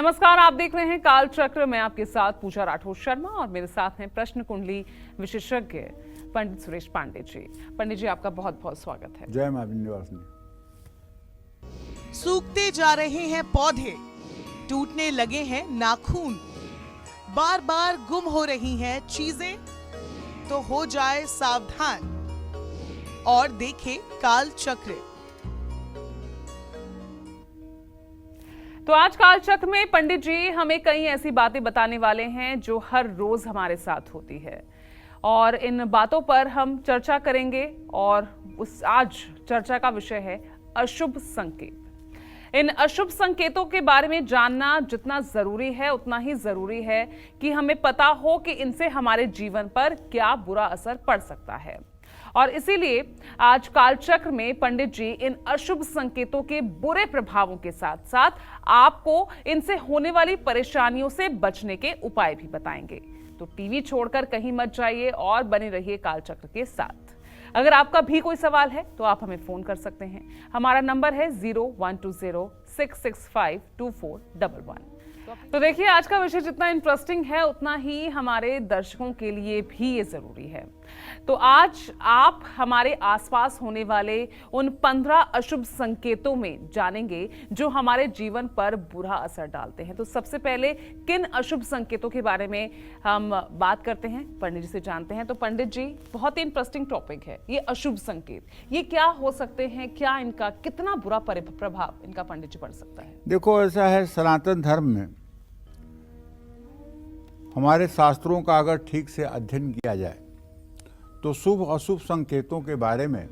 नमस्कार, आप देख रहे हैं काल चक्र। मैं आपके साथ पूजा राठौर शर्मा और मेरे साथ हैं प्रश्न कुंडली विशेषज्ञ पंडित सुरेश पांडे जी। पंडित जी, आपका बहुत बहुत स्वागत है। जय मां विंध्यवासिनी। सूखते जा रहे हैं पौधे, टूटने लगे हैं नाखून, बार बार गुम हो रही हैं चीजें, तो हो जाए सावधान और देखें काल चक्र। तो आज काल चक्र में पंडित जी हमें कई ऐसी बातें बताने वाले हैं जो हर रोज हमारे साथ होती है और इन बातों पर हम चर्चा करेंगे। और आज चर्चा का विषय है अशुभ संकेत। इन अशुभ संकेतों के बारे में जानना जितना जरूरी है उतना ही जरूरी है कि हमें पता हो कि इनसे हमारे जीवन पर क्या बुरा असर पड़ सकता है। और इसीलिए आज कालचक्र में पंडित जी इन अशुभ संकेतों के बुरे प्रभावों के साथ साथ आपको इनसे होने वाली परेशानियों से बचने के उपाय भी बताएंगे। तो टीवी छोड़कर कहीं मत जाइए और बने रहिए कालचक्र के साथ। अगर आपका भी कोई सवाल है तो आप हमें फोन कर सकते हैं। हमारा नंबर है 0120-665-2411। तो देखिए, आज का विषय जितना इंटरेस्टिंग है उतना ही हमारे दर्शकों के लिए भी ये जरूरी है। तो आज आप हमारे आसपास होने वाले उन 15 अशुभ संकेतों में जानेंगे जो हमारे जीवन पर बुरा असर डालते हैं। तो सबसे पहले किन अशुभ संकेतों के बारे में हम बात करते हैं, पंडित जी से जानते हैं। तो पंडित जी, बहुत ही इंटरेस्टिंग टॉपिक है ये अशुभ संकेत। ये क्या हो सकते हैं, क्या इनका कितना बुरा प्रभाव इनका पंडित जी पड़ सकता है? देखो, ऐसा है, सनातन धर्म में हमारे शास्त्रों का अगर ठीक से अध्ययन किया जाए तो शुभ अशुभ संकेतों के बारे में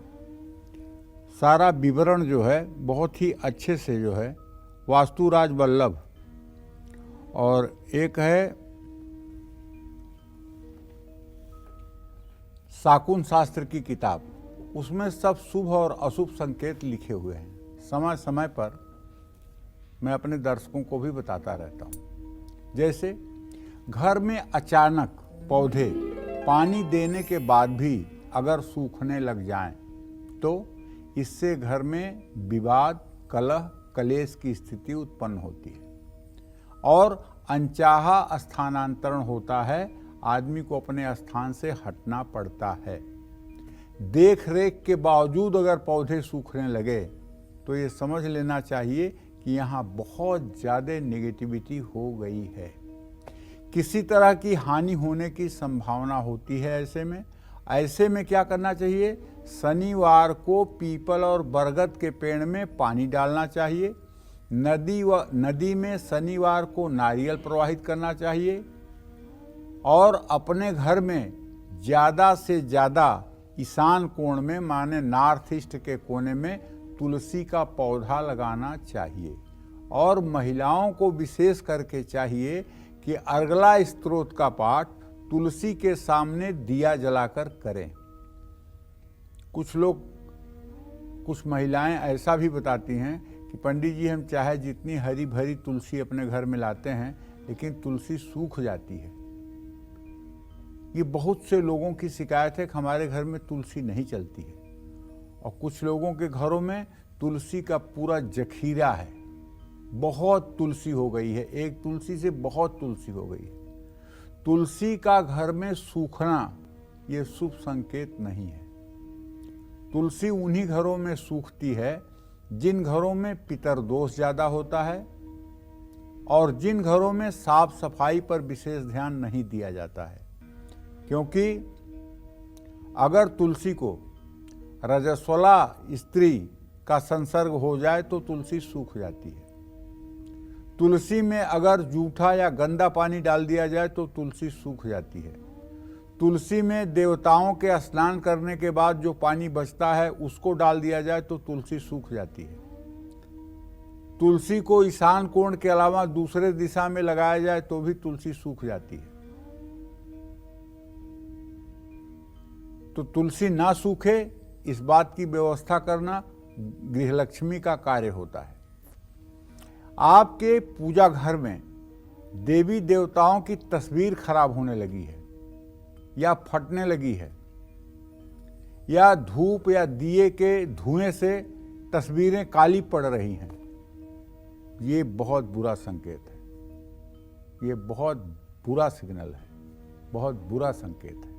सारा विवरण जो है बहुत ही अच्छे से जो है वास्तुराज वल्लभ और एक है शाकुन शास्त्र की किताब, उसमें सब शुभ और अशुभ संकेत लिखे हुए हैं। समय समय पर मैं अपने दर्शकों को भी बताता रहता हूँ। जैसे घर में अचानक पौधे पानी देने के बाद भी अगर सूखने लग जाएं, तो इससे घर में विवाद, कलह, कलेश की स्थिति उत्पन्न होती है और अनचाहा स्थानांतरण होता है। आदमी को अपने स्थान से हटना पड़ता है। देख रेख के बावजूद अगर पौधे सूखने लगे तो ये समझ लेना चाहिए कि यहाँ बहुत ज़्यादा नेगेटिविटी हो गई है, किसी तरह की हानि होने की संभावना होती है। ऐसे में क्या करना चाहिए? शनिवार को पीपल और बरगद के पेड़ में पानी डालना चाहिए। नदी में शनिवार को नारियल प्रवाहित करना चाहिए और अपने घर में ज़्यादा से ज़्यादा ईशान कोण में, माने नॉर्थ ईस्ट के कोने में तुलसी का पौधा लगाना चाहिए। और महिलाओं को विशेष करके चाहिए कि अर्गला स्तोत्र का पाठ तुलसी के सामने दिया जलाकर करें। कुछ महिलाएं ऐसा भी बताती हैं कि पंडित जी, हम चाहे जितनी हरी भरी तुलसी अपने घर में लाते हैं लेकिन तुलसी सूख जाती है। ये बहुत से लोगों की शिकायत है कि हमारे घर में तुलसी नहीं चलती है। और कुछ लोगों के घरों में तुलसी का पूरा जखीरा है, बहुत तुलसी हो गई है, एक तुलसी से बहुत तुलसी हो गई है। तुलसी का घर में सूखना ये शुभ संकेत नहीं है। तुलसी उन्हीं घरों में सूखती है जिन घरों में पितरदोष ज़्यादा होता है और जिन घरों में साफ सफाई पर विशेष ध्यान नहीं दिया जाता है। क्योंकि अगर तुलसी को रजस्वला स्त्री का संसर्ग हो जाए तो तुलसी सूख जाती है। तुलसी में अगर जूठा या गंदा पानी डाल दिया जाए तो तुलसी सूख जाती है। तुलसी में देवताओं के स्नान करने के बाद जो पानी बचता है उसको डाल दिया जाए तो तुलसी सूख जाती है। तुलसी को ईशान कोण के अलावा दूसरे दिशा में लगाया जाए तो भी तुलसी सूख जाती है। तो तुलसी ना सूखे इस बात की व्यवस्था करना गृहलक्ष्मी का कार्य होता है। आपके पूजा घर में देवी देवताओं की तस्वीर खराब होने लगी है या फटने लगी है या धूप या दिए के धुएं से तस्वीरें काली पड़ रही हैं, ये बहुत बुरा संकेत है। ये बहुत बुरा सिग्नल है, बहुत बुरा संकेत है।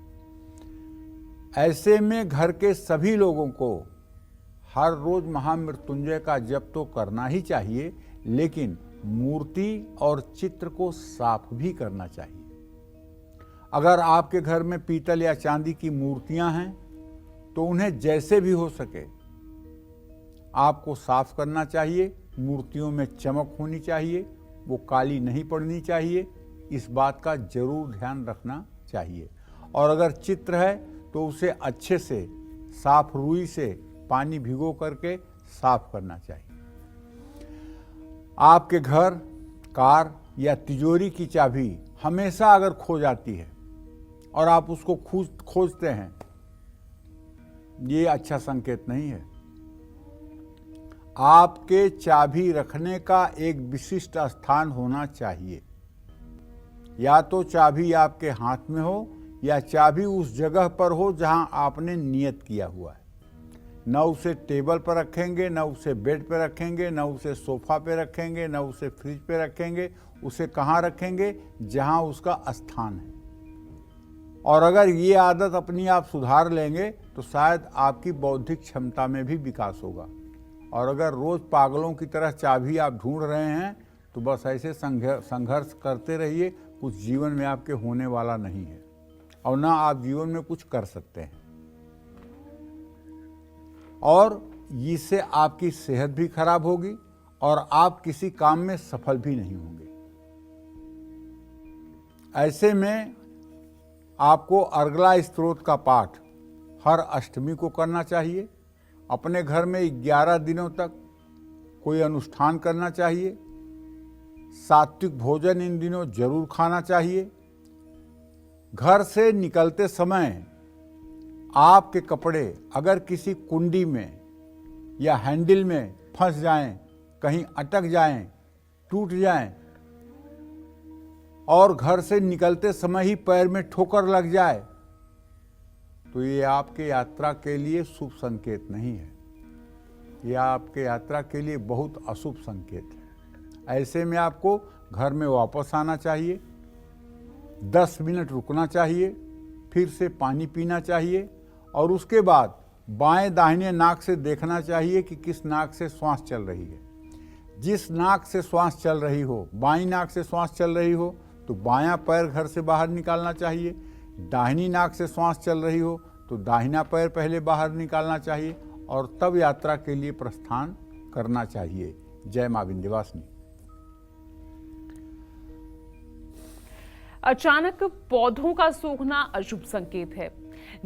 ऐसे में घर के सभी लोगों को हर रोज महामृत्युंजय का जप तो करना ही चाहिए, लेकिन मूर्ति और चित्र को साफ भी करना चाहिए। अगर आपके घर में पीतल या चांदी की मूर्तियां हैं तो उन्हें जैसे भी हो सके आपको साफ करना चाहिए। मूर्तियों में चमक होनी चाहिए, वो काली नहीं पड़नी चाहिए, इस बात का जरूर ध्यान रखना चाहिए। और अगर चित्र है तो उसे अच्छे से साफ रुई से पानी भिगो करके साफ करना चाहिए। आपके घर, कार या तिजोरी की चाबी हमेशा अगर खो जाती है और आप उसको खोजते हैं, ये अच्छा संकेत नहीं है। आपके चाबी रखने का एक विशिष्ट स्थान होना चाहिए। या तो चाबी आपके हाथ में हो या चाबी उस जगह पर हो जहां आपने नियत किया हुआ है। न उसे टेबल पर रखेंगे, न उसे बेड पर रखेंगे, न उसे सोफा पे रखेंगे, न उसे फ्रिज पे रखेंगे। उसे कहाँ रखेंगे? जहां उसका स्थान है। और अगर ये आदत अपनी आप सुधार लेंगे तो शायद आपकी बौद्धिक क्षमता में भी विकास होगा। और अगर रोज पागलों की तरह चाबी आप ढूंढ रहे हैं तो बस ऐसे संघर्ष करते रहिए, कुछ जीवन में आपके होने वाला नहीं है और ना आप जीवन में कुछ कर सकते हैं। और इससे आपकी सेहत भी खराब होगी और आप किसी काम में सफल भी नहीं होंगे। ऐसे में आपको अर्गला स्तोत्र का पाठ हर अष्टमी को करना चाहिए। अपने घर में 11 दिनों तक कोई अनुष्ठान करना चाहिए। सात्विक भोजन इन दिनों जरूर खाना चाहिए। घर से निकलते समय आपके कपड़े अगर किसी कुंडी में या हैंडल में फंस जाएं, कहीं अटक जाएं, टूट जाएं और घर से निकलते समय ही पैर में ठोकर लग जाए तो ये आपके यात्रा के लिए शुभ संकेत नहीं है। यह आपके यात्रा के लिए बहुत अशुभ संकेत है। ऐसे में आपको घर में वापस आना चाहिए, 10 मिनट रुकना चाहिए, फिर से पानी पीना चाहिए और उसके बाद बाएं दाहिने नाक से देखना चाहिए कि किस नाक से श्वास चल रही है। जिस नाक से श्वास चल रही हो, बाईं नाक से श्वास चल रही हो तो बायां पैर घर से बाहर निकालना चाहिए। दाहिनी नाक से श्वास चल रही हो तो दाहिना पैर पहले बाहर निकालना चाहिए और तब यात्रा के लिए प्रस्थान करना चाहिए। जय मां विंध्यवासिनी। अचानक पौधों का सूखना अशुभ संकेत है।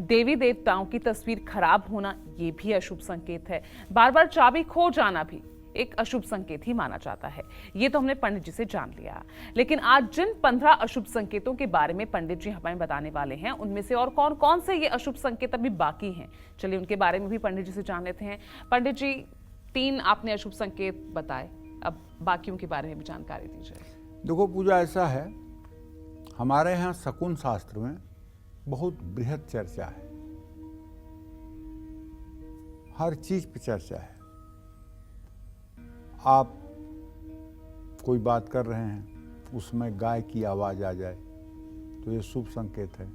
देवी देवताओं की तस्वीर खराब होना ये भी अशुभ संकेत है। बार बार चाबी खो जाना भी एक अशुभ संकेत ही माना जाता है। ये तो हमने पंडित जी से जान लिया, लेकिन आज जिन 15 अशुभ संकेतों के बारे में पंडित जी हमें बताने वाले हैं, उनमें से और कौन कौन से ये अशुभ संकेत अभी बाकी हैं, चलिए उनके बारे में भी पंडित जी से जान लेते हैं। पंडित जी, 3 आपने अशुभ संकेत बताए, अब बाकियों के बारे में भी जानकारी दीजिए। देखो पूजा, ऐसा है, हमारे यहाँ शकुन शास्त्र में बहुत बृहद चर्चा है, हर चीज पे चर्चा है। आप कोई बात कर रहे हैं, उसमें गाय की आवाज आ जाए तो ये शुभ संकेत है।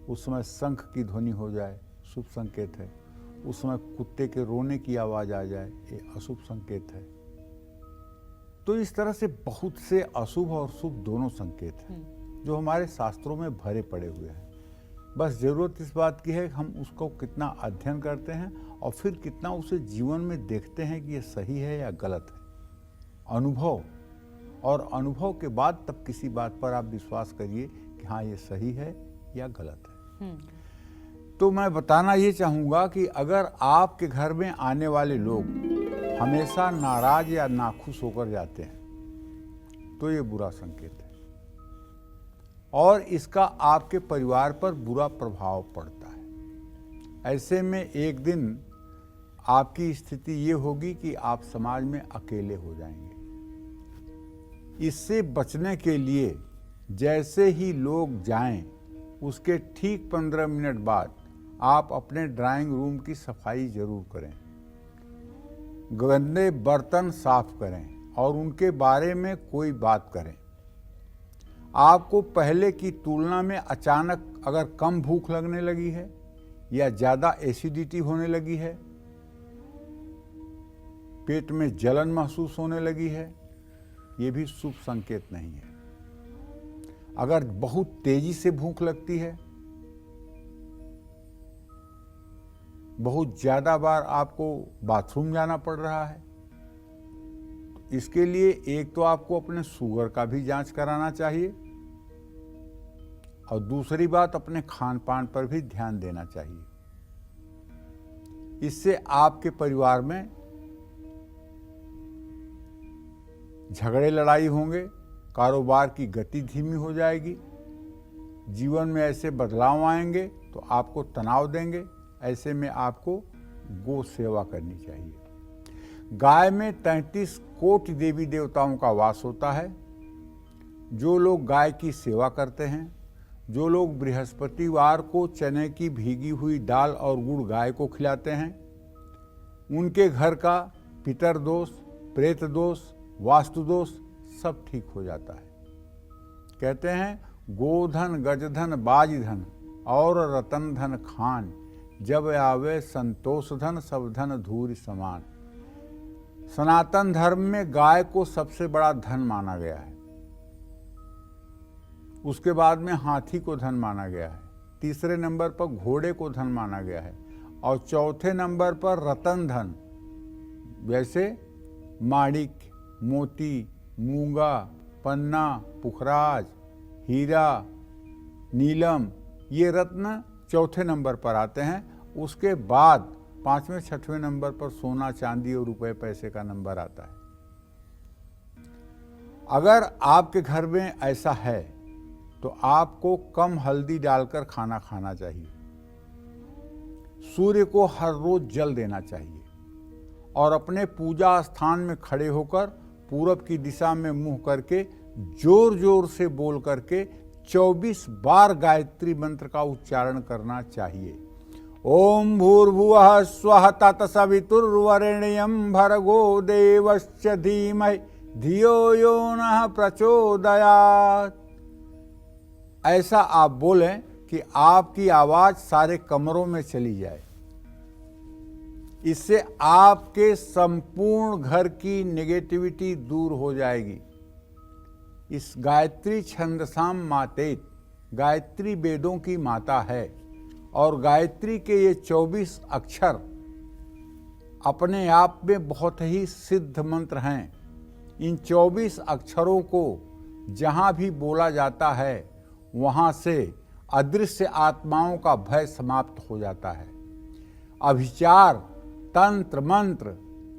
उसमें शंख की ध्वनि हो जाए, शुभ संकेत है। उसमें कुत्ते के रोने की आवाज आ जाए, ये अशुभ संकेत है। तो इस तरह से बहुत से अशुभ और शुभ दोनों संकेत हैं जो हमारे शास्त्रों में भरे पड़े हुए हैं। बस जरूरत इस बात की है कि हम उसको कितना अध्ययन करते हैं और फिर कितना उसे जीवन में देखते हैं कि ये सही है या गलत है। अनुभव, और अनुभव के बाद तब किसी बात पर आप विश्वास करिए कि हाँ ये सही है या गलत है। तो मैं बताना ये चाहूँगा कि अगर आपके घर में आने वाले लोग हमेशा नाराज या नाखुश होकर जाते हैं तो ये बुरा संकेत है और इसका आपके परिवार पर बुरा प्रभाव पड़ता है। ऐसे में एक दिन आपकी स्थिति ये होगी कि आप समाज में अकेले हो जाएंगे। इससे बचने के लिए जैसे ही लोग जाएं, उसके ठीक 15 मिनट बाद आप अपने ड्राइंग रूम की सफाई जरूर करें, गंदे बर्तन साफ करें और उनके बारे में कोई बात करें। आपको पहले की तुलना में अचानक अगर कम भूख लगने लगी है या ज़्यादा एसिडिटी होने लगी है, पेट में जलन महसूस होने लगी है, ये भी शुभ संकेत नहीं है। अगर बहुत तेजी से भूख लगती है, बहुत ज़्यादा बार आपको बाथरूम जाना पड़ रहा है, इसके लिए एक तो आपको अपने शुगर का भी जांच कराना चाहिए और दूसरी बात अपने खान पान पर भी ध्यान देना चाहिए। इससे आपके परिवार में झगड़े लड़ाई होंगे, कारोबार की गति धीमी हो जाएगी, जीवन में ऐसे बदलाव आएंगे तो आपको तनाव देंगे। ऐसे में आपको गौ सेवा करनी चाहिए। गाय में 33 कोटि देवी देवताओं का वास होता है। जो लोग गाय की सेवा करते हैं, जो लोग बृहस्पतिवार को चने की भीगी हुई दाल और गुड़ गाय को खिलाते हैं, उनके घर का पितर दोष, प्रेत दोष, वास्तु दोष सब ठीक हो जाता है। कहते हैं गोधन गजधन बाजधन और रतन धन खान, जब आवे संतोष धन सब धन धूरि समान। सनातन धर्म में गाय को सबसे बड़ा धन माना गया है। उसके बाद में हाथी को धन माना गया है, तीसरे नंबर पर घोड़े को धन माना गया है और चौथे नंबर पर रतन धन, जैसे माणिक, मोती, मूंगा, पन्ना, पुखराज, हीरा, नीलम, ये रत्न चौथे नंबर पर आते हैं। उसके बाद पांचवें छठवें नंबर पर सोना, चांदी और रुपए पैसे का नंबर आता है। अगर आपके घर में ऐसा है तो आपको कम हल्दी डालकर खाना खाना चाहिए। सूर्य को हर रोज जल देना चाहिए और अपने पूजा स्थान में खड़े होकर पूरब की दिशा में मुंह करके जोर जोर से बोल करके 24 बार गायत्री मंत्र का उच्चारण करना चाहिए। ओम भूर्भुवः स्वः तत्सवितुर्वरेण्यं भर्गो देवस्य धीमहि धियो यो नः प्रचोदयात्। ऐसा आप बोलें कि आपकी आवाज सारे कमरों में चली जाए। इससे आपके संपूर्ण घर की नेगेटिविटी दूर हो जाएगी। इस गायत्री छंदसाम मातेत, गायत्री वेदों की माता है और गायत्री के ये 24 अक्षर अपने आप में बहुत ही सिद्ध मंत्र हैं। इन 24 अक्षरों को जहाँ भी बोला जाता है वहाँ से अदृश्य आत्माओं का भय समाप्त हो जाता है। अभिचार, तंत्र, मंत्र,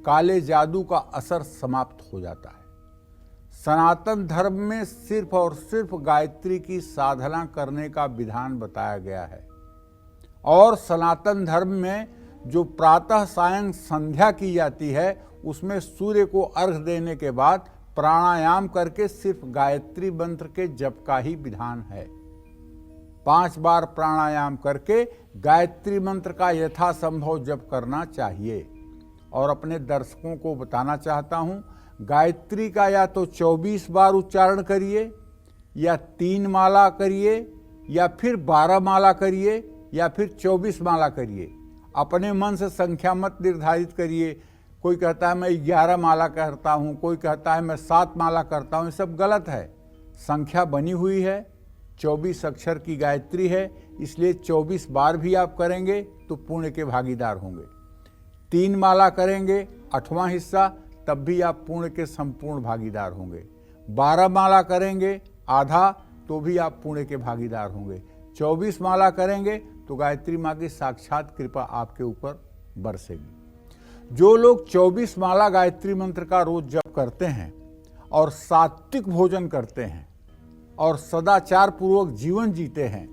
काले जादू का असर समाप्त हो जाता है। सनातन धर्म में सिर्फ और सिर्फ गायत्री की साधना करने का विधान बताया गया है और सनातन धर्म में जो प्रातः सायं संध्या की जाती है उसमें सूर्य को अर्घ देने के बाद प्राणायाम करके सिर्फ गायत्री मंत्र के जप का ही विधान है। 5 बार प्राणायाम करके गायत्री मंत्र का यथासंभव जप करना चाहिए। और अपने दर्शकों को बताना चाहता हूँ, गायत्री का या तो 24 बार उच्चारण करिए या 3 माला करिए या फिर 12 माला करिए या फिर 24 माला करिए। अपने मन से संख्या मत निर्धारित करिए। कोई कहता है मैं 11 माला करता हूँ, कोई कहता है मैं 7 माला करता हूँ, ये सब गलत है। संख्या बनी हुई है, 24 अक्षर की गायत्री है, इसलिए 24 बार भी आप करेंगे तो पुण्य के भागीदार होंगे। 3 माला करेंगे 8वां हिस्सा, तब भी आप पुण्य के संपूर्ण भागीदार होंगे। 12 माला करेंगे आधा, तो भी आप पुण्य के भागीदार होंगे। 24 माला करेंगे तो गायत्री माँ की साक्षात कृपा आपके ऊपर बरसेगी। जो लोग 24 माला गायत्री मंत्र का रोज जप करते हैं और सात्विक भोजन करते हैं और सदाचार पूर्वक जीवन जीते हैं,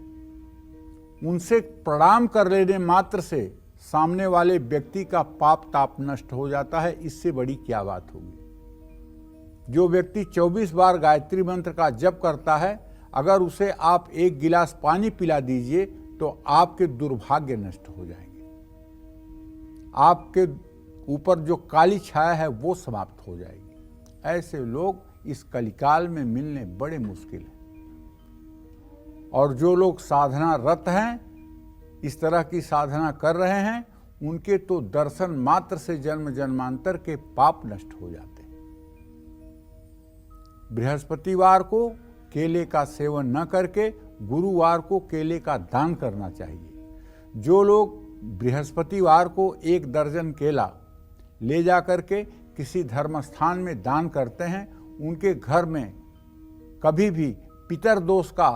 उनसे प्रणाम कर लेने मात्र से सामने वाले व्यक्ति का पाप ताप नष्ट हो जाता है। इससे बड़ी क्या बात होगी। जो व्यक्ति 24 बार गायत्री मंत्र का जप करता है, अगर उसे आप 1 गिलास पानी पिला दीजिए तो आपके दुर्भाग्य नष्ट हो जाएंगे। आपके ऊपर जो काली छाया है वो समाप्त हो जाएगी। ऐसे लोग इस कलिकाल में मिलने बड़े मुश्किल हैं। और जो लोग साधना रत हैं, इस तरह की साधना कर रहे हैं, उनके तो दर्शन मात्र से जन्म जन्मांतर के पाप नष्ट हो जाते हैं। बृहस्पतिवार को केले का सेवन न करके गुरुवार को केले का दान करना चाहिए। जो लोग बृहस्पतिवार को 1 दर्जन केला ले जा करके किसी धर्म स्थान में दान करते हैं, उनके घर में कभी भी पितर दोष का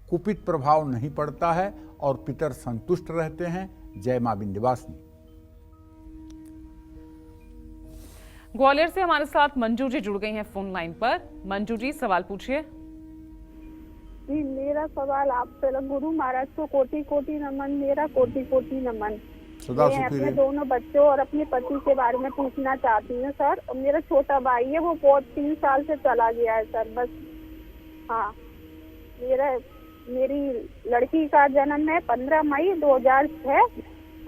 कुपित प्रभाव नहीं पड़ता है और पितर संतुष्ट रहते हैं। जय मां विंध्यवासिनी। ग्वालियर से हमारे साथ मंजू जी जुड़ गई हैं फोन लाइन पर। मंजू जी, सवाल पूछिए। जी, मेरा सवाल आपसे, गुरु महाराज को कोटि कोटि नमन, मेरा कोटि कोटि नमन। सदा मैं सुखी अपने रहे। दोनों बच्चों और अपने पति के बारे में पूछना चाहती हूँ सर। और मेरा छोटा भाई है, वो बहुत 3 साल से चला गया है सर। बस हाँ, मेरी लड़की का जन्म है 15 मई 2006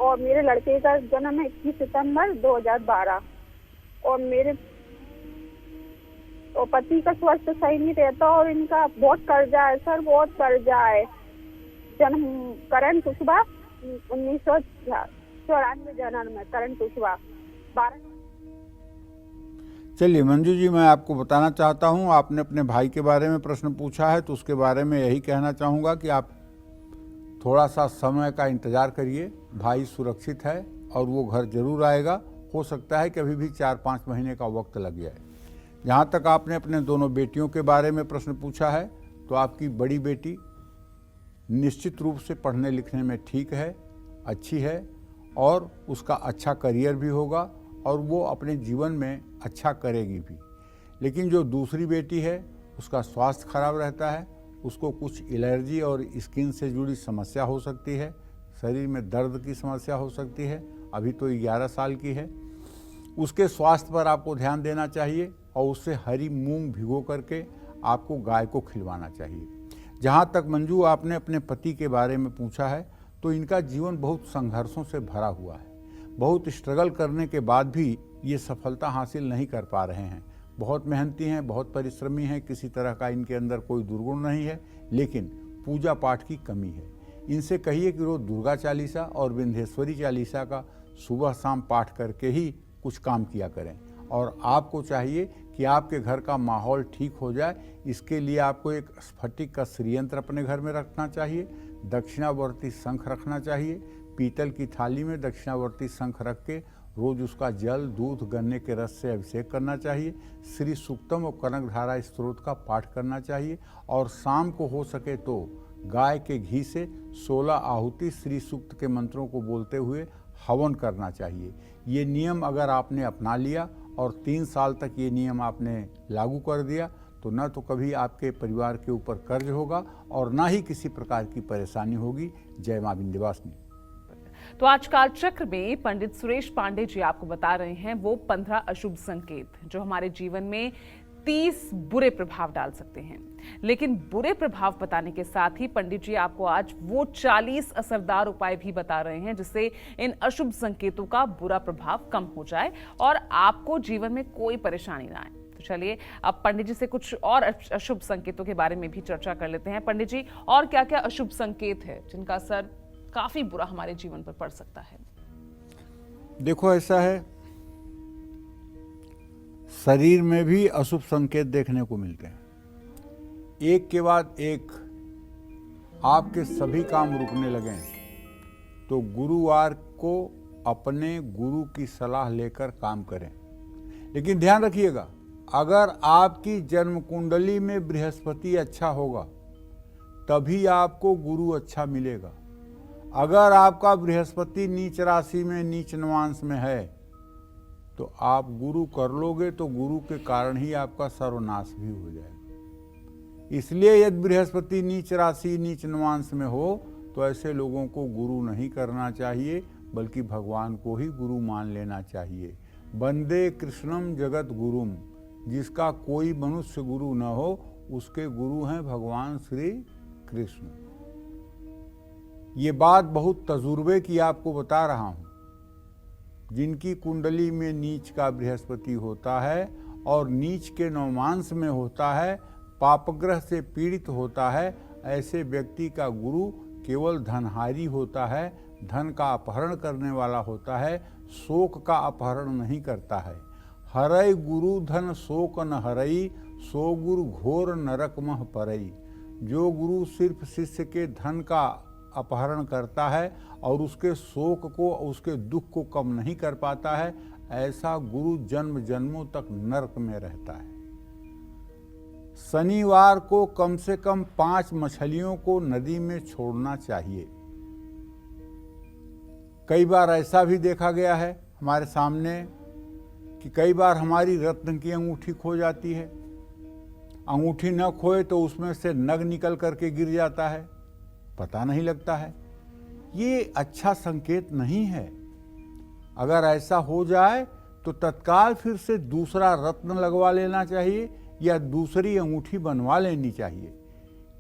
और मेरे लड़के का जन्म है 21 सितंबर 2012। और मेरे पति का स्वास्थ्य सही नहीं रहता और इनका बहुत कर्जा है सर, बहुत कर्जा है। जन्म करण कुशवाहा 1994 जन्म है, करण कुशवाहा 12। चलिए मंजू जी, मैं आपको बताना चाहता हूं, आपने अपने भाई के बारे में प्रश्न पूछा है तो उसके बारे में यही कहना चाहूँगा कि आप थोड़ा सा समय का इंतज़ार करिए। भाई सुरक्षित है और वो घर जरूर आएगा। हो सकता है कि अभी भी 4-5 महीने का वक्त लग जाए। जहाँ तक आपने अपने दोनों बेटियों के बारे में प्रश्न पूछा है, तो आपकी बड़ी बेटी निश्चित रूप से पढ़ने लिखने में ठीक है, अच्छी है और उसका अच्छा करियर भी होगा और वो अपने जीवन में अच्छा करेगी भी। लेकिन जो दूसरी बेटी है, उसका स्वास्थ्य खराब रहता है, उसको कुछ एलर्जी और स्किन से जुड़ी समस्या हो सकती है, शरीर में दर्द की समस्या हो सकती है। अभी तो 11 साल की है। उसके स्वास्थ्य पर आपको ध्यान देना चाहिए और उससे हरी मूंग भिगो करके आपको गाय को खिलवाना चाहिए। जहाँ तक मंजू आपने अपने पति के बारे में पूछा है, तो इनका जीवन बहुत संघर्षों से भरा हुआ है। बहुत स्ट्रगल करने के बाद भी ये सफलता हासिल नहीं कर पा रहे हैं। बहुत मेहनती हैं, बहुत परिश्रमी हैं, किसी तरह का इनके अंदर कोई दुर्गुण नहीं है, लेकिन पूजा पाठ की कमी है। इनसे कहिए कि रोज दुर्गा चालीसा और विंध्येश्वरी चालीसा का सुबह शाम पाठ करके ही कुछ काम किया करें। और आपको चाहिए कि आपके घर का माहौल ठीक हो जाए, इसके लिए आपको एक स्फटिक का श्रीयंत्र अपने घर में रखना चाहिए, दक्षिणावर्ती शंख रखना चाहिए। पीतल की थाली में दक्षिणावर्ती शंख रख के रोज उसका जल, दूध, गन्ने के रस से अभिषेक करना चाहिए। श्री सूक्तम और कनकधारा स्त्रोत का पाठ करना चाहिए और शाम को हो सके तो गाय के घी से 16 आहुति श्री सूक्त के मंत्रों को बोलते हुए हवन करना चाहिए। ये नियम अगर आपने अपना लिया और 3 साल तक ये नियम आपने लागू कर दिया, तो न तो कभी आपके परिवार के ऊपर कर्ज होगा और ना ही किसी प्रकार की परेशानी होगी। जय मां विंध्यवासिनी। तो आज काल चक्र में पंडित सुरेश पांडे जी आपको बता रहे हैं वो 15 अशुभ संकेत जो हमारे जीवन में 30 बुरे प्रभाव डाल सकते हैं। लेकिन बुरे प्रभाव बताने के साथ ही पंडित जी आपको आज वो 40 असरदार उपाय भी बता रहे हैं जिससे इन अशुभ संकेतों का बुरा प्रभाव कम हो जाए और आपको जीवन में कोई परेशानी ना आए। तो चलिए अब पंडित जी से कुछ और अशुभ संकेतों के बारे में भी चर्चा कर लेते हैं। पंडित जी, और क्या क्या अशुभ संकेत है जिनका असर काफी बुरा हमारे जीवन पर पड़ सकता है? देखो, ऐसा है, शरीर में भी अशुभ संकेत देखने को मिलते हैं। एक के बाद एक आपके सभी काम रुकने लगे, तो गुरुवार को अपने गुरु की सलाह लेकर काम करें। लेकिन ध्यान रखिएगा, अगर आपकी जन्म कुंडली में बृहस्पति अच्छा होगा तभी आपको गुरु अच्छा मिलेगा। अगर आपका बृहस्पति नीच राशि में, नीच नवांश में है, तो आप गुरु कर लोगे तो गुरु के कारण ही आपका सर्वनाश भी हो जाएगा। इसलिए यदि बृहस्पति नीच राशि, नीच नवांश में हो तो ऐसे लोगों को गुरु नहीं करना चाहिए, बल्कि भगवान को ही गुरु मान लेना चाहिए। वंदे कृष्णम जगत गुरुम, जिसका कोई मनुष्य गुरु न हो उसके गुरु हैं भगवान श्री कृष्ण। ये बात बहुत तजुर्बे की आपको बता रहा हूं। जिनकी कुंडली में नीच का बृहस्पति होता है और नीच के नवमांश में होता है, पापग्रह से पीड़ित होता है, ऐसे व्यक्ति का गुरु केवल धनहारी होता है, धन का अपहरण करने वाला होता है, शोक का अपहरण नहीं करता है। हरई गुरु धन शोक न हरई, सो गुरु घोर नरक मह परई। जो गुरु सिर्फ शिष्य के धन का अपहरण करता है और उसके शोक को, उसके दुख को कम नहीं कर पाता है, ऐसा गुरु जन्म जन्मों तक नरक में रहता है। शनिवार को कम से कम 5 मछलियों को नदी में छोड़ना चाहिए। कई बार ऐसा भी देखा गया है हमारे सामने कि कई बार हमारी रत्न की अंगूठी खो जाती है। अंगूठी न खोए तो उसमें से नग निकल करके गिर जाता है, पता नहीं लगता है। ये अच्छा संकेत नहीं है। अगर ऐसा हो जाए तो तत्काल फिर से दूसरा रत्न लगवा लेना चाहिए या दूसरी अंगूठी बनवा लेनी चाहिए,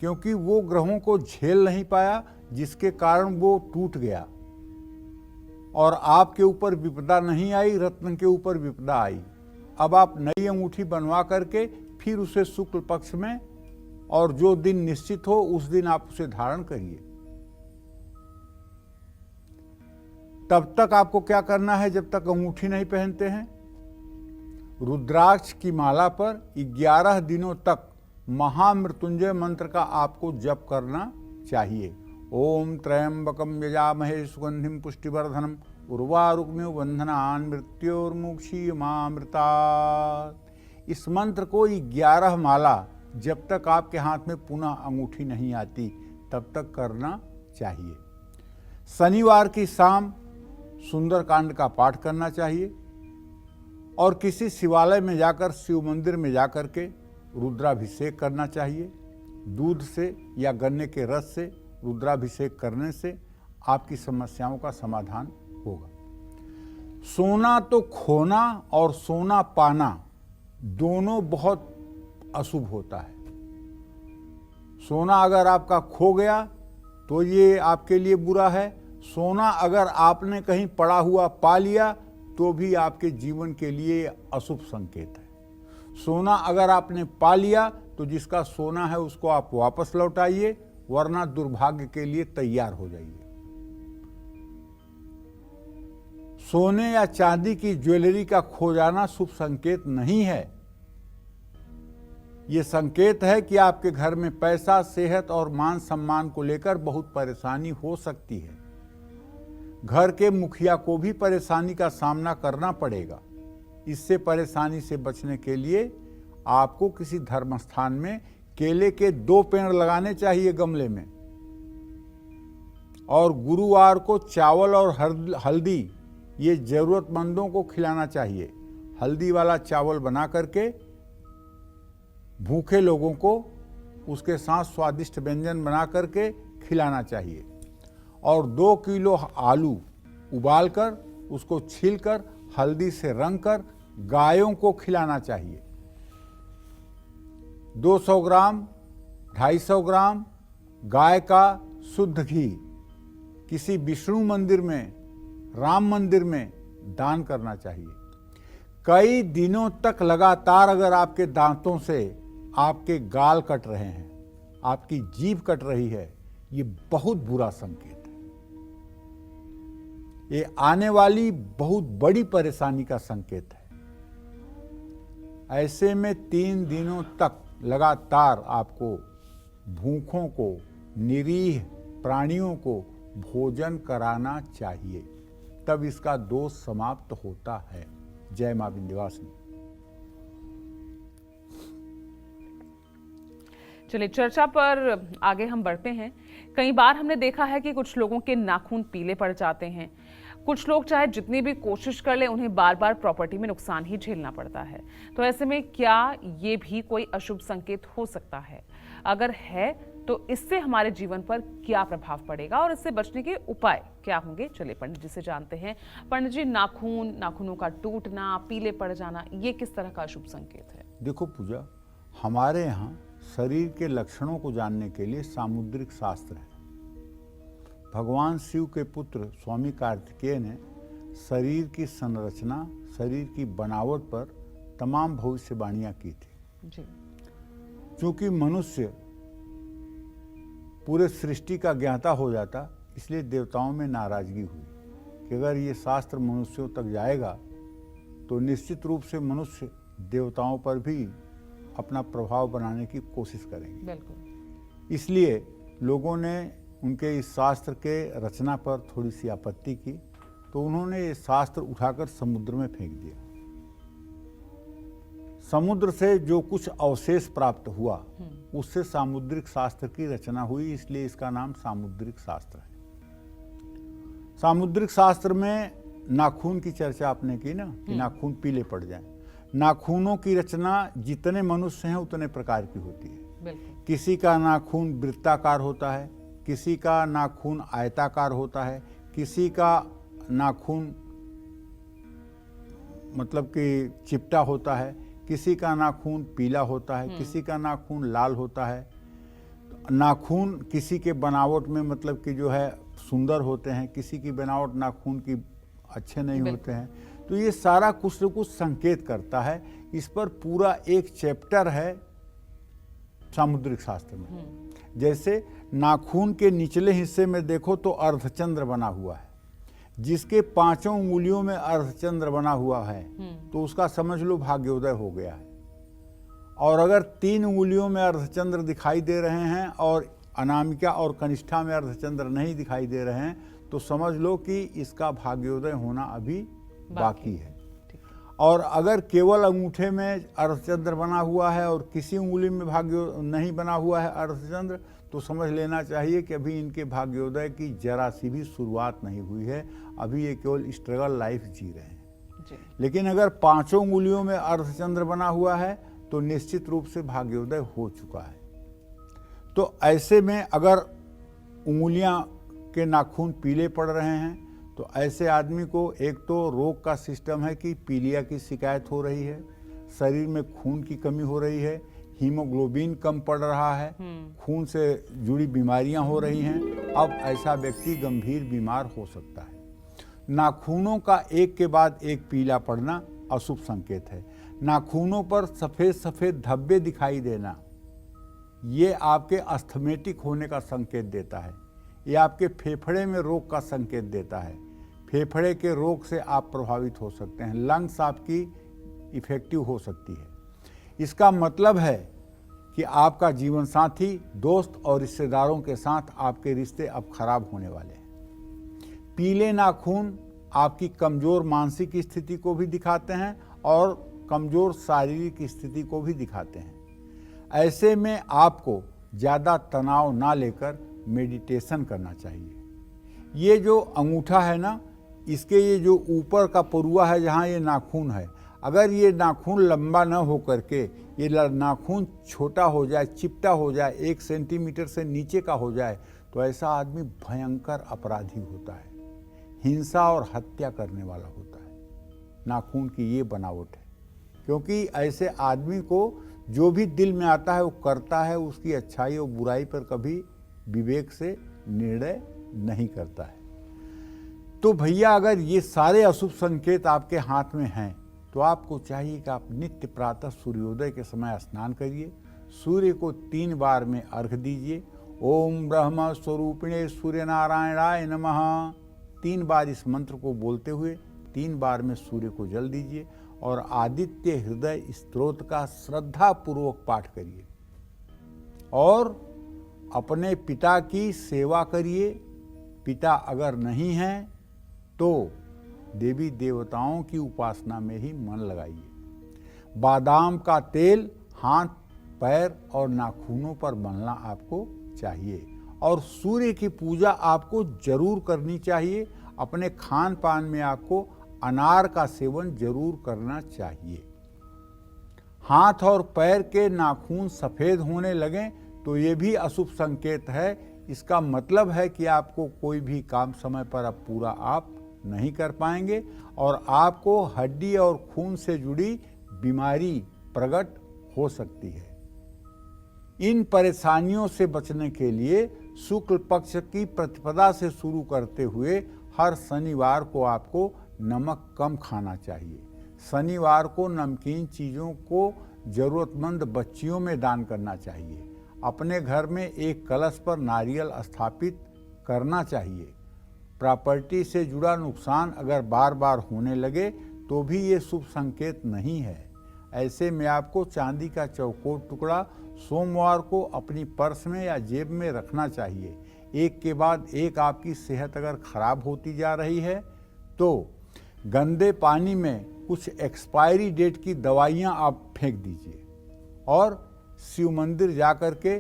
क्योंकि वो ग्रहों को झेल नहीं पाया, जिसके कारण वो टूट गया और आपके ऊपर विपदा नहीं आई, रत्न के ऊपर विपदा आई। अब आप नई अंगूठी बनवा करके फिर उसे शुक्ल पक्ष में और जो दिन निश्चित हो उस दिन आप उसे धारण करिए। तब तक आपको क्या करना है, जब तक अंगूठी नहीं पहनते हैं, रुद्राक्ष की माला पर 11 दिनों तक महामृत्युंजय मंत्र का आपको जप करना चाहिए। ओम त्र्यंबकम यजामहे सुगंधिम पुष्टिवर्धनम उर्वारुकमिव बंधनान् मृत्योर्मुक्षीयमामृतात्। इस मंत्र को 11 माला जब तक आपके हाथ में पुनः अंगूठी नहीं आती तब तक करना चाहिए। शनिवार की शाम सुंदरकांड का पाठ करना चाहिए और किसी शिवालय में जाकर, शिव मंदिर में जाकर के रुद्राभिषेक करना चाहिए। दूध से या गन्ने के रस से रुद्राभिषेक करने से आपकी समस्याओं का समाधान होगा। सोना तो खोना और सोना पाना दोनों बहुत अशुभ होता है। सोना अगर आपका खो गया तो ये आपके लिए बुरा है। सोना अगर आपने कहीं पड़ा हुआ पा लिया तो भी आपके जीवन के लिए अशुभ संकेत है। सोना अगर आपने पा लिया तो जिसका सोना है उसको आप वापस लौटाइए, वरना दुर्भाग्य के लिए तैयार हो जाइए। सोने या चांदी की ज्वेलरी का खो जाना शुभ संकेत नहीं है। यह संकेत है कि आपके घर में पैसा, सेहत और मान सम्मान को लेकर बहुत परेशानी हो सकती है। घर के मुखिया को भी परेशानी का सामना करना पड़ेगा। इससे परेशानी से बचने के लिए आपको किसी धर्म स्थान में केले के 2 पेड़ लगाने चाहिए गमले में, और गुरुवार को चावल और हल्दी ये जरूरतमंदों को खिलाना चाहिए। हल्दी वाला चावल बना करके भूखे लोगों को उसके साथ स्वादिष्ट व्यंजन बना करके खिलाना चाहिए। और 2 किलो आलू उबालकर उसको छीलकर हल्दी से रंगकर गायों को खिलाना चाहिए। 200 ग्राम, 250 ग्राम गाय का शुद्ध घी किसी विष्णु मंदिर में, राम मंदिर में दान करना चाहिए। कई दिनों तक लगातार अगर आपके दांतों से आपके गाल कट रहे हैं, आपकी जीभ कट रही है, ये बहुत बुरा संकेत है। ये आने वाली बहुत बड़ी परेशानी का संकेत है। ऐसे में 3 दिनों तक लगातार आपको भूखों को, निरीह प्राणियों को भोजन कराना चाहिए, तब इसका दोष समाप्त होता है। जय मां विंध्यवासिनी। चलिए चर्चा पर आगे हम बढ़ते हैं। कई बार हमने देखा है कि कुछ लोगों के नाखून पीले पड़ जाते हैं। कुछ लोग चाहे जितनी भी कोशिश कर ले, उन्हें बार बार प्रॉपर्टी में नुकसान ही झेलना पड़ता है। तो ऐसे में क्या ये भी कोई अशुभ संकेत हो सकता है? अगर है तो इससे हमारे जीवन पर क्या प्रभाव पड़ेगा और इससे बचने के उपाय क्या होंगे? चलिए पंडित जी से जानते हैं। पंडित जी, नाखूनों का टूटना, पीले पड़ जाना, ये किस तरह का अशुभ संकेत है? देखो पूजा, हमारे यहाँ शरीर के लक्षणों को जानने के लिए सामुद्रिक शास्त्र है। भगवान शिव के पुत्र स्वामी कार्तिकेय ने शरीर की संरचना, शरीर की बनावट पर तमाम भविष्यवाणियां की थी। जी। क्योंकि मनुष्य पूरे सृष्टि का ज्ञाता हो जाता, इसलिए देवताओं में नाराजगी हुई कि अगर ये शास्त्र मनुष्यों तक जाएगा तो निश्चित रूप से मनुष्य देवताओं पर भी अपना प्रभाव बनाने की कोशिश करेंगे। बिल्कुल। इसलिए लोगों ने उनके इस शास्त्र के रचना पर थोड़ी सी आपत्ति की, तो उन्होंने ये शास्त्र उठाकर समुद्र में फेंक दिया। समुद्र से जो कुछ अवशेष प्राप्त हुआ उससे सामुद्रिक शास्त्र की रचना हुई, इसलिए इसका नाम सामुद्रिक शास्त्र है। सामुद्रिक शास्त्र में नाखून की चर्चा आपने की ना, कि नाखून पीले पड़ जाएं। नाखूनों की रचना जितने मनुष्य हैं उतने प्रकार की होती है। बिल्कुल। किसी का नाखून वृत्ताकार होता है, किसी का नाखून आयताकार होता है, किसी का नाखून मतलब कि चिपटा होता है, किसी का नाखून पीला होता है, किसी का नाखून लाल होता है। नाखून किसी के बनावट में मतलब कि जो है सुंदर होते हैं, किसी की बनावट नाखून की अच्छे नहीं होते हैं। तो ये सारा कुछ न कुछ संकेत करता है। इस पर पूरा एक चैप्टर है सामुद्रिक शास्त्र में। जैसे नाखून के निचले हिस्से में देखो तो अर्धचंद्र बना हुआ है, जिसके 5 उंगलियों में अर्धचंद्र बना हुआ है तो उसका समझ लो भाग्योदय हो गया है। और अगर 3 उंगलियों में अर्धचंद्र दिखाई दे रहे हैं और अनामिका और कनिष्ठा में अर्धचंद्र नहीं दिखाई दे रहे हैं तो समझ लो कि इसका भाग्योदय होना अभी बाकी है। और अगर केवल अंगूठे में अर्धचंद्र बना हुआ है और किसी उंगली में भाग्य नहीं बना हुआ है अर्धचंद्र, तो समझ लेना चाहिए कि अभी इनके भाग्योदय की जरा सी भी शुरुआत नहीं हुई है, अभी ये केवल स्ट्रगल लाइफ जी रहे हैं जी। लेकिन अगर 5 उंगलियों में अर्धचंद्र बना हुआ है तो निश्चित रूप से भाग्योदय हो चुका है। तो ऐसे में अगर उंगलियां के नाखून पीले पड़ रहे हैं तो ऐसे आदमी को एक तो रोग का सिस्टम है कि पीलिया की शिकायत हो रही है, शरीर में खून की कमी हो रही है, हीमोग्लोबिन कम पड़ रहा है, खून से जुड़ी बीमारियां हो रही हैं। अब ऐसा व्यक्ति गंभीर बीमार हो सकता है। नाखूनों का एक के बाद एक पीला पड़ना अशुभ संकेत है। नाखूनों पर सफ़ेद सफ़ेद धब्बे दिखाई देना ये आपके अस्थमेटिक होने का संकेत देता है। ये आपके फेफड़े में रोग का संकेत देता है। फेफड़े के रोग से आप प्रभावित हो सकते हैं, लंग्स आपकी इफेक्टिव हो सकती है। इसका मतलब है कि आपका जीवन साथी, दोस्त और रिश्तेदारों के साथ आपके रिश्ते अब खराब होने वाले हैं। पीले नाखून आपकी कमज़ोर मानसिक स्थिति को भी दिखाते हैं और कमज़ोर शारीरिक स्थिति को भी दिखाते हैं। ऐसे में आपको ज़्यादा तनाव ना लेकर मेडिटेशन करना चाहिए। ये जो अंगूठा है ना, इसके ये जो ऊपर का परुआ है जहाँ ये नाखून है, अगर ये नाखून लंबा न हो करके ये नाखून छोटा हो जाए, चिपटा हो जाए, 1 सेंटीमीटर से नीचे का हो जाए तो ऐसा आदमी भयंकर अपराधी होता है, हिंसा और हत्या करने वाला होता है। नाखून की ये बनावट है, क्योंकि ऐसे आदमी को जो भी दिल में आता है वो करता है, उसकी अच्छाई और बुराई पर कभी विवेक से निर्णय नहीं करता है। तो भैया अगर ये सारे अशुभ संकेत आपके हाथ में हैं तो आपको चाहिए कि आप नित्य प्रातः सूर्योदय के समय स्नान करिए, सूर्य को 3 बार में अर्घ दीजिए। ओम ब्रह्म स्वरूपिणे सूर्य नारायणाय नमः 3 बार इस मंत्र को बोलते हुए 3 बार में सूर्य को जल दीजिए और आदित्य हृदय स्तोत्र का श्रद्धा पूर्वक पाठ करिए और अपने पिता की सेवा करिए। पिता अगर नहीं हैं तो देवी देवताओं की उपासना में ही मन लगाइए। बादाम का तेल हाथ, पैर और नाखूनों पर मलना आपको चाहिए और सूर्य की पूजा आपको जरूर करनी चाहिए। अपने खान पान में आपको अनार का सेवन जरूर करना चाहिए। हाथ और पैर के नाखून सफ़ेद होने लगें तो ये भी अशुभ संकेत है। इसका मतलब है कि आपको कोई भी काम समय पर अब पूरा आप नहीं कर पाएंगे और आपको हड्डी और खून से जुड़ी बीमारी प्रकट हो सकती है। इन परेशानियों से बचने के लिए शुक्ल पक्ष की प्रतिपदा से शुरू करते हुए हर शनिवार को आपको नमक कम खाना चाहिए। शनिवार को नमकीन चीज़ों को ज़रूरतमंद बच्चियों में दान करना चाहिए। अपने घर में एक कलश पर नारियल स्थापित करना चाहिए। प्रॉपर्टी से जुड़ा नुकसान अगर बार बार होने लगे तो भी ये शुभ संकेत नहीं है। ऐसे में आपको चांदी का चौकोर टुकड़ा सोमवार को अपनी पर्स में या जेब में रखना चाहिए। एक के बाद एक आपकी सेहत अगर खराब होती जा रही है तो गंदे पानी में कुछ एक्सपायरी डेट की दवाइयाँ आप फेंक दीजिए और शिव मंदिर जा कर के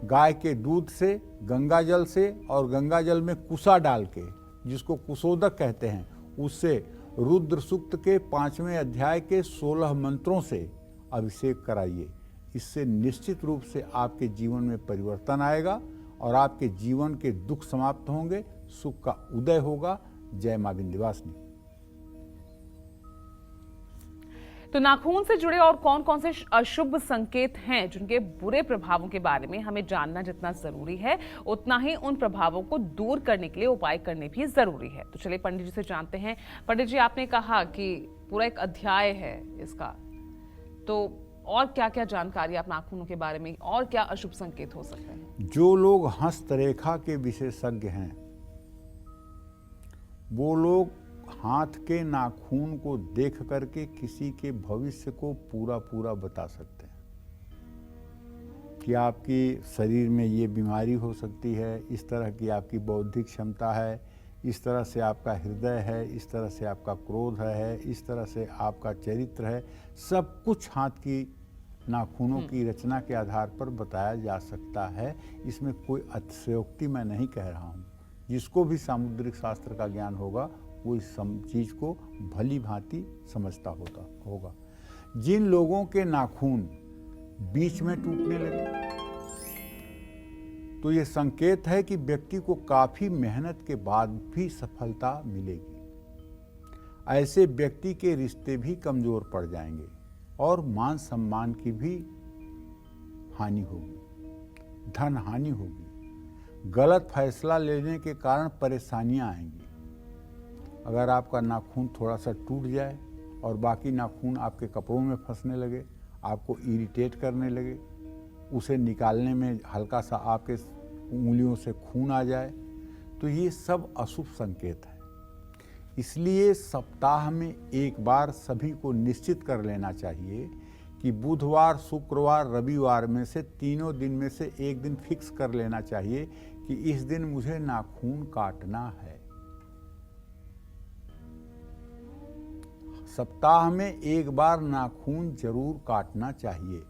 गाय के दूध से, गंगा जल से और गंगा जल में कुसा डाल के, जिसको कुशोदक कहते हैं, उससे रुद्र सूक्त के 5वें अध्याय के 16 मंत्रों से अभिषेक कराइए। इससे निश्चित रूप से आपके जीवन में परिवर्तन आएगा और आपके जीवन के दुख समाप्त होंगे, सुख का उदय होगा। जय मां विंध्यवासिनी। तो नाखून से जुड़े और कौन कौन से अशुभ संकेत हैं जिनके बुरे प्रभावों के बारे में हमें जानना जितना जरूरी है, उतना ही उन प्रभावों को दूर करने के लिए उपाय करने भी जरूरी है। तो चलिए पंडित जी से जानते हैं। पंडित जी, आपने कहा कि पूरा एक अध्याय है इसका, तो और क्या क्या जानकारी आप नाखूनों के बारे में, और क्या अशुभ संकेत हो सकते हैं? जो लोग हस्तरेखा के विशेषज्ञ हैं वो लोग हाथ के नाखून को देख करके किसी के भविष्य को पूरा पूरा बता सकते हैं कि आपकी शरीर में ये बीमारी हो सकती है, इस तरह की आपकी बौद्धिक क्षमता है, इस तरह से आपका हृदय है, इस तरह से आपका क्रोध है, इस तरह से आपका चरित्र है। सब कुछ हाथ की नाखूनों की रचना के आधार पर बताया जा सकता है। इसमें कोई अतिशयोक्ति मैं नहीं कह रहा हूँ। जिसको भी सामुद्रिक शास्त्र का ज्ञान होगा वो इस चीज़ को भली भांति समझता होगा। जिन लोगों के नाखून बीच में टूटने लगे तो ये संकेत है कि व्यक्ति को काफ़ी मेहनत के बाद भी सफलता मिलेगी। ऐसे व्यक्ति के रिश्ते भी कमज़ोर पड़ जाएंगे और मान सम्मान की भी हानि होगी, धन हानि होगी। गलत फैसला लेने के कारण परेशानियां आएंगी। अगर आपका नाखून थोड़ा सा टूट जाए और बाकी नाखून आपके कपड़ों में फंसने लगे, आपको इरिटेट करने लगे, उसे निकालने में हल्का सा आपके उंगलियों से खून आ जाए, तो ये सब अशुभ संकेत है। इसलिए सप्ताह में एक बार सभी को निश्चित कर लेना चाहिए कि बुधवार, शुक्रवार, रविवार में से तीनों दिन में से एक दिन फिक्स कर लेना चाहिए कि इस दिन मुझे नाखून काटना है। सप्ताह में एक बार नाखून जरूर काटना चाहिए,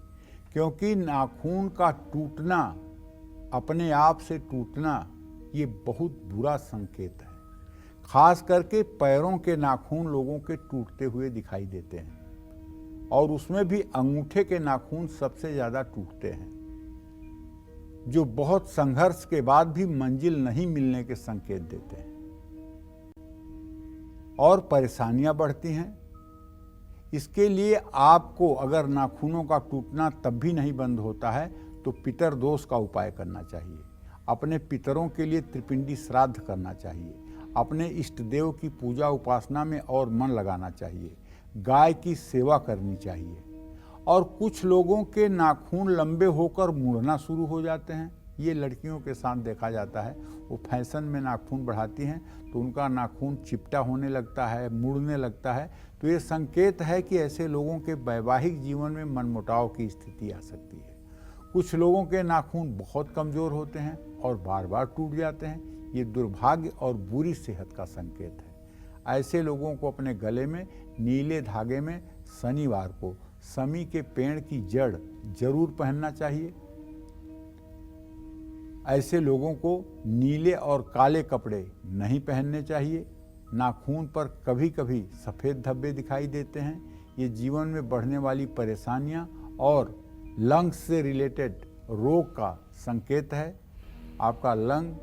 क्योंकि नाखून का टूटना, अपने आप से टूटना, ये बहुत बुरा संकेत है। खास करके पैरों के नाखून लोगों के टूटते हुए दिखाई देते हैं और उसमें भी अंगूठे के नाखून सबसे ज्यादा टूटते हैं, जो बहुत संघर्ष के बाद भी मंजिल नहीं मिलने के संकेत देते हैं और परेशानियां बढ़ती हैं। इसके लिए आपको अगर नाखूनों का टूटना तब भी नहीं बंद होता है तो पितर दोष का उपाय करना चाहिए। अपने पितरों के लिए त्रिपिंडी श्राद्ध करना चाहिए। अपने इष्ट देव की पूजा उपासना में और मन लगाना चाहिए। गाय की सेवा करनी चाहिए। और कुछ लोगों के नाखून लंबे होकर मुड़ना शुरू हो जाते हैं। ये लड़कियों के साथ देखा जाता है। वो फैशन में नाखून बढ़ाती हैं तो उनका नाखून चिपटा होने लगता है, मुड़ने लगता है। तो ये संकेत है कि ऐसे लोगों के वैवाहिक जीवन में मनमुटाव की स्थिति आ सकती है। कुछ लोगों के नाखून बहुत कमज़ोर होते हैं और बार बार टूट जाते हैं। ये दुर्भाग्य और बुरी सेहत का संकेत है। ऐसे लोगों को अपने गले में नीले धागे में शनिवार को समी के पेड़ की जड़ जरूर पहनना चाहिए। ऐसे लोगों को नीले और काले कपड़े नहीं पहनने चाहिए। नाखून पर कभी कभी सफ़ेद धब्बे दिखाई देते हैं। ये जीवन में बढ़ने वाली परेशानियां और लंग्स से रिलेटेड रोग का संकेत है। आपका लंग,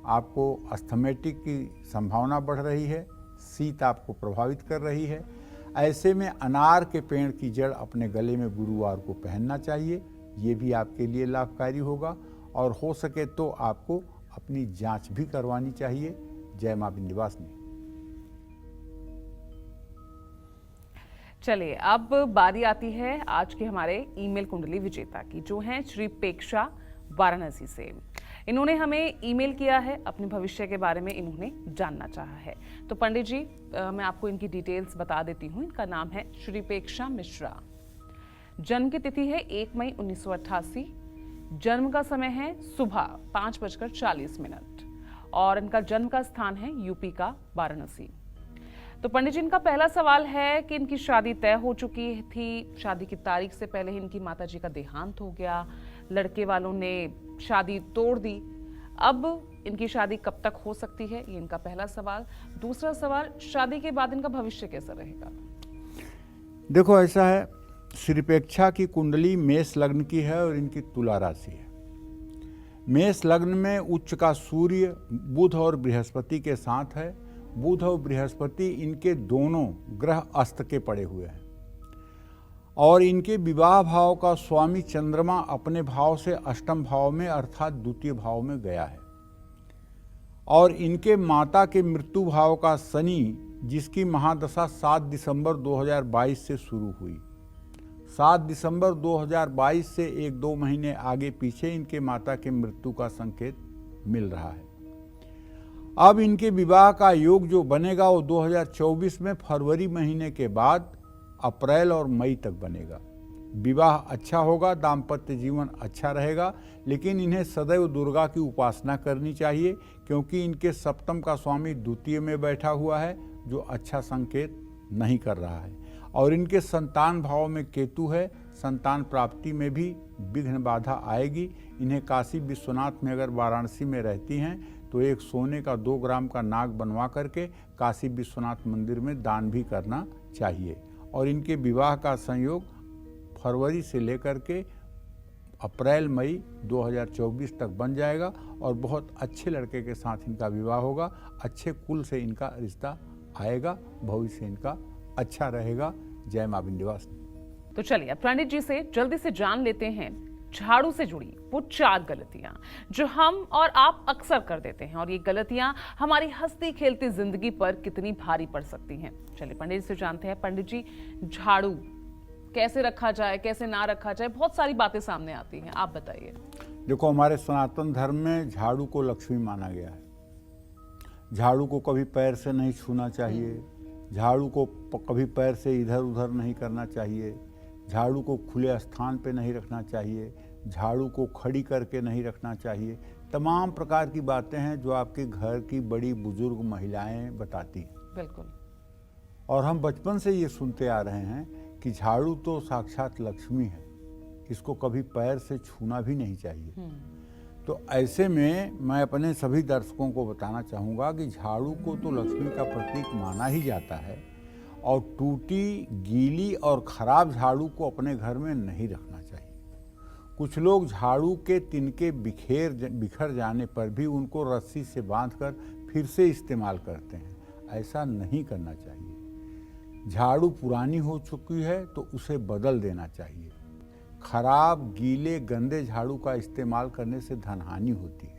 आपको अस्थमेटिक की संभावना बढ़ रही है, शीत आपको प्रभावित कर रही है। ऐसे में अनार के पेड़ की जड़ अपने गले में गुरुवार को पहनना चाहिए। ये भी आपके लिए लाभकारी होगा और हो सके तो आपको अपनी जांच भी करवानी चाहिए। जय मां विंध्यवासिनी। चलिए अब बारी आती है आज के हमारे ईमेल कुंडली विजेता की, जो हैं श्री पेक्षा वाराणसी से। इन्होंने हमें ईमेल किया है, अपने भविष्य के बारे में इन्होंने जानना चाहा है। तो पंडित जी मैं आपको इनकी डिटेल्स बता देती हूँ। इनका नाम है श्री पेक्षा मिश्रा। जन्म की तिथि है 1 मई 1988। जन्म का समय है सुबह 5:40 और इनका जन्म का स्थान है यूपी का वाराणसी। तो पंडित जी इनका पहला सवाल है कि इनकी शादी तय हो चुकी थी, शादी की तारीख से पहले ही इनकी माताजी का देहांत हो गया, लड़के वालों ने शादी तोड़ दी। अब इनकी शादी कब तक हो सकती है, ये इनका पहला सवाल। दूसरा सवाल, शादी के बाद इनका भविष्य कैसा रहेगा? देखो ऐसा है, श्रीपेक्षा की कुंडली मेष लग्न की है और इनकी तुला राशि है। मेष लग्न में उच्च का सूर्य बुध और बृहस्पति के साथ है। बुध और बृहस्पति इनके दोनों ग्रह अस्त के पड़े हुए हैं और इनके विवाह भाव का स्वामी चंद्रमा अपने भाव से अष्टम भाव में अर्थात द्वितीय भाव में गया है और इनके माता के मृत्यु भाव का शनि, जिसकी महादशा 7 दिसंबर 2022 से शुरू हुई, 7 दिसंबर 2022 से 1-2 महीने आगे पीछे इनके माता के मृत्यु का संकेत मिल रहा है। अब इनके विवाह का योग जो बनेगा वो 2024 में फरवरी महीने के बाद अप्रैल और मई तक बनेगा। विवाह अच्छा होगा, दाम्पत्य जीवन अच्छा रहेगा, लेकिन इन्हें सदैव दुर्गा की उपासना करनी चाहिए क्योंकि इनके सप्तम का स्वामी द्वितीय में बैठा हुआ है, जो अच्छा संकेत नहीं कर रहा है। और इनके संतान भाव में केतु है, संतान प्राप्ति में भी विघ्न बाधा आएगी। इन्हें काशी विश्वनाथ में अगर वाराणसी में रहती हैं तो एक सोने का 2 ग्राम का नाग बनवा करके काशी विश्वनाथ मंदिर में दान भी करना चाहिए। और इनके विवाह का संयोग फरवरी से लेकर के अप्रैल मई 2024 तक बन जाएगा और बहुत अच्छे लड़के के साथ इनका विवाह होगा। अच्छे कुल से इनका रिश्ता आएगा, भविष्य इनका अच्छा रहेगा। जय मां विंध्यवासिनी। तो चलिए पंडित जी से जल्दी से जान लेते हैं झाड़ू से जुड़ी वो 4 गलतियां जो हम और आप अक्सर कर देते हैं और ये गलतियां हमारी हंसती खेलती जिंदगी पर कितनी भारी पड़ सकती हैं। चलिए पंडित जी से जानते हैं। पंडित जी, झाड़ू कैसे रखा जाए, कैसे ना रखा जाए, बहुत सारी बातें सामने आती हैं, आप बताइए। देखो, हमारे सनातन धर्म में झाड़ू को लक्ष्मी माना गया है। झाड़ू को कभी पैर से नहीं छूना चाहिए, झाड़ू को कभी पैर से इधर उधर नहीं करना चाहिए, झाड़ू को खुले स्थान पे नहीं रखना चाहिए, झाड़ू को खड़ी करके नहीं रखना चाहिए। तमाम प्रकार की बातें हैं जो आपके घर की बड़ी बुजुर्ग महिलाएं बताती हैं। बिल्कुल। और हम बचपन से ये सुनते आ रहे हैं कि झाड़ू तो साक्षात लक्ष्मी है, इसको कभी पैर से छूना भी नहीं चाहिए। तो ऐसे में मैं अपने सभी दर्शकों को बताना चाहूँगा कि झाड़ू को तो लक्ष्मी का प्रतीक माना ही जाता है और टूटी, गीली और खराब झाड़ू को अपने घर में नहीं रखना चाहिए। कुछ लोग झाड़ू के तिनके बिखर जाने पर भी उनको रस्सी से बांधकर फिर से इस्तेमाल करते हैं। ऐसा नहीं करना चाहिए। झाड़ू पुरानी हो चुकी है तो उसे बदल देना चाहिए। खराब, गीले, गंदे झाड़ू का इस्तेमाल करने से धनहानि होती है।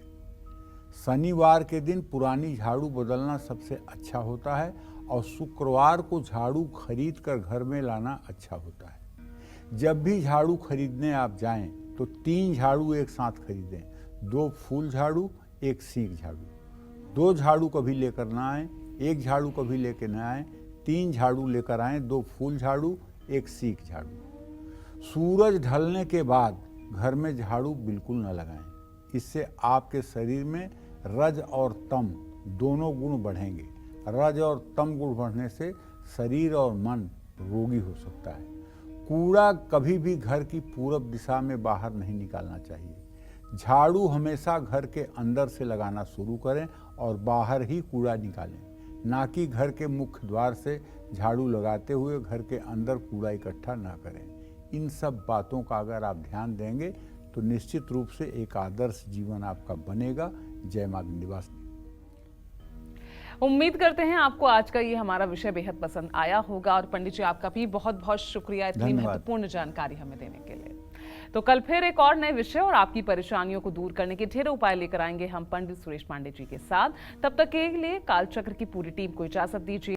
शनिवार के दिन पुरानी झाड़ू बदलना सबसे अच्छा होता है और शुक्रवार को झाड़ू खरीद कर घर में लाना अच्छा होता है। जब भी झाड़ू खरीदने आप जाएं तो 3 झाड़ू एक साथ खरीदें, 2 फूल झाड़ू, 1 सीख झाड़ू। 2 झाड़ू कभी लेकर ना आए, 1 झाड़ू कभी लेकर ना आए, 3 झाड़ू लेकर आए, 2 फूल झाड़ू, 1 सीख झाड़ू। सूरज ढलने के बाद घर में झाड़ू बिल्कुल न लगाएं, इससे आपके शरीर में रज और तम दोनों गुण बढ़ेंगे। रज और तम गुण बढ़ने से शरीर और मन रोगी हो सकता है। कूड़ा कभी भी घर की पूरब दिशा में बाहर नहीं निकालना चाहिए। झाड़ू हमेशा घर के अंदर से लगाना शुरू करें और बाहर ही कूड़ा निकालें, ना कि घर के मुख्य द्वार से झाड़ू लगाते हुए घर के अंदर कूड़ा इकट्ठा ना करें। इन सब बातों का अगर आप ध्यान देंगे तो निश्चित रूप से एक आदर्श जीवन आपका बनेगा। जय मां विंध्यवासिनी। उम्मीद करते हैं आपको आज का ये हमारा विषय बेहद पसंद आया होगा और पंडित जी आपका भी बहुत बहुत शुक्रिया इतनी महत्वपूर्ण जानकारी हमें देने के लिए। तो कल फिर एक और नए विषय और आपकी परेशानियों को दूर करने के ढेरों उपाय लेकर आएंगे हम पंडित सुरेश पांडे जी के साथ। तब तक के लिए कालचक्र की पूरी टीम को इजाजत दीजिए।